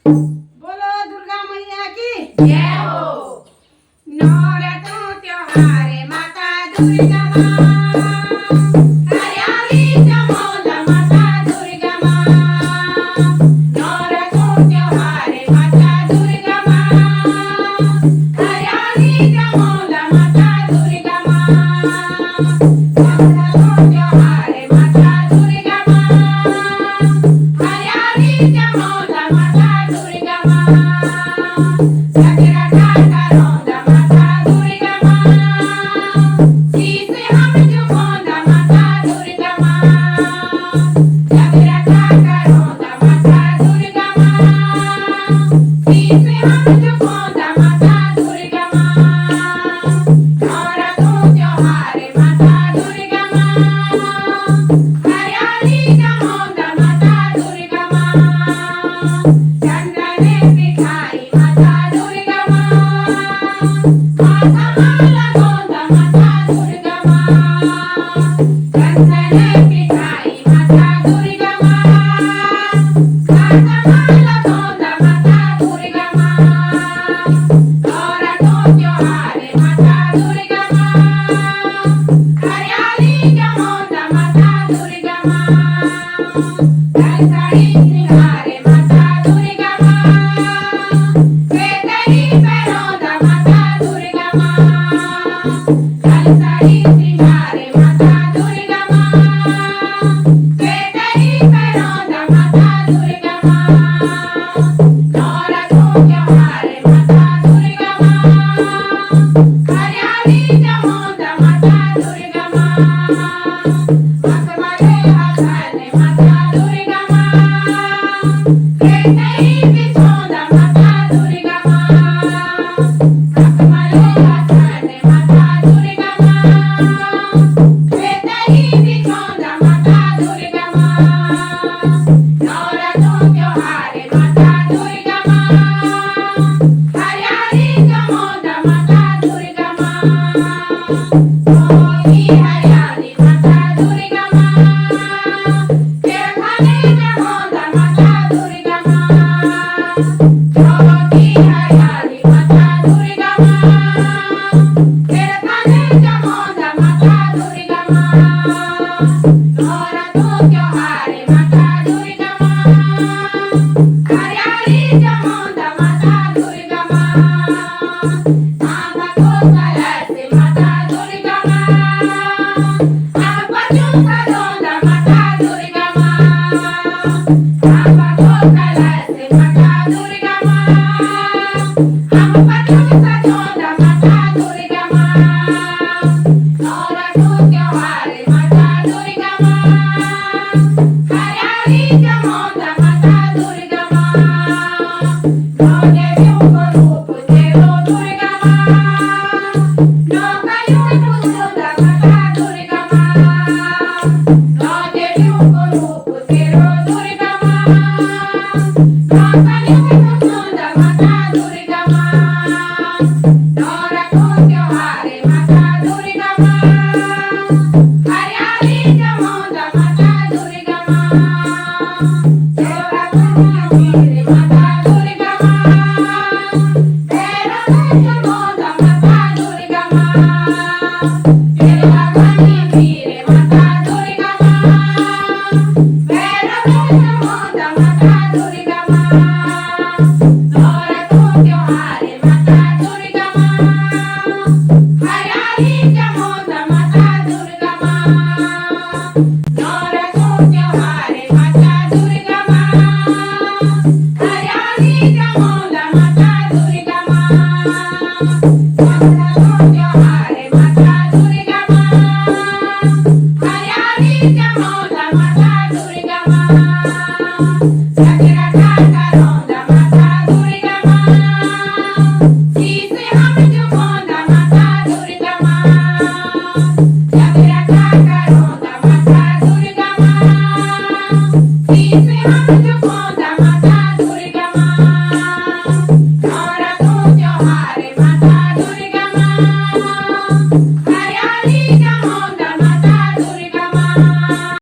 बोलो दुर्गा मैया की जय हो। नवरात्रों त्योहार माता दुर्गा माँ, हरियाली जमोला माता दुर्गा माँ। नवरात्रों त्योहार माता दुर्गा माँ, हरियाली जमोला माता दुर्गा माँ। नवरात्रों त्योहार माता दुर्गा माँ, हरियाली जमोला माता दुर्गा माँ। सगरा ठाठा रोंदा माता दुर्गा माँ, शीश हम झुकाਉਂदा माता दुर्गा माँ। सगरा ठाठा रोंदा माता दुर्गा माँ, शीश हम झुकाਉਂदा माता दुर्गा माँ। नवरात्रों त्योहार माता दुर्गा माँ, हरियाली जमोला माता दुर्गा माँ। चंदने पिठाई माता दुर्गा माँ, माता माला गोंदा माता दुर्गा माँ। चंदने पिठाई माता दुर्गा माँ, माता माला गोंदा माता दुर्गा माँ। नवरात्रों त्योहार माता दुर्गा माँ, हरियाली जमोला माता दुर्गा माँ। साड़ी श्रृंगार माता दुर्गा माँ, केतरी पैरोंदा माता दुर्गा माँ। साड़ी श्रृंगार माता दुर्गा माँ, केतरी पैरोंदा माता दुर्गा माँ। नवरात्रों त्योहार माता दुर्गा माँ, हरियाली जमोला माता दुर्गा माँ। मखमले हसन माता दुर्गा माँ, केतरी बिछोंदा माता दुर्गा माँ। मखमले हसन माता दुर्गा माँ, केतरी बिछोंदा माता दुर्गा माँ। नवरात्रों त्योहार माता दुर्गा माँ, हरियाली जमोला माता दुर्गा माँ। मोही हरियाली माता दुर्गा माँ, केरखाने जमोला माता दुर्गा माँ। मोही हरियाली माता दुर्गा माँ, केरखाने जमोला माता दुर्गा माँ। नवरात्रों त्योहार माता दुर्गा माँ, हरियाली जमोला माता दुर्गा माँ। आमा को कलश माता दुर्गा माँ, आमा पचू सजोंदा माता दुर्गा माँ। आमा को कलश माता दुर्गा माँ, आमा पचू सजोंदा माता दुर्गा माँ। नवरात्रों त्योहार माता दुर्गा माँ, हरियाली जमोला माता दुर्गा माँ। नौ देवियों को रूप तेरो दुर्गा माँ, नौ कलियों को पूजा माता दुर्गा माँ। नौ देवियों को रूप तेरो दुर्गा माँ, नौ कलियों को पूजा माता दुर्गा माँ। नवरात्रों त्योहार माता दुर्गा माँ, हरियाली जमोला माता दुर्गा माँ। नवरात्रों त्योहार माता दुर्गा माँ,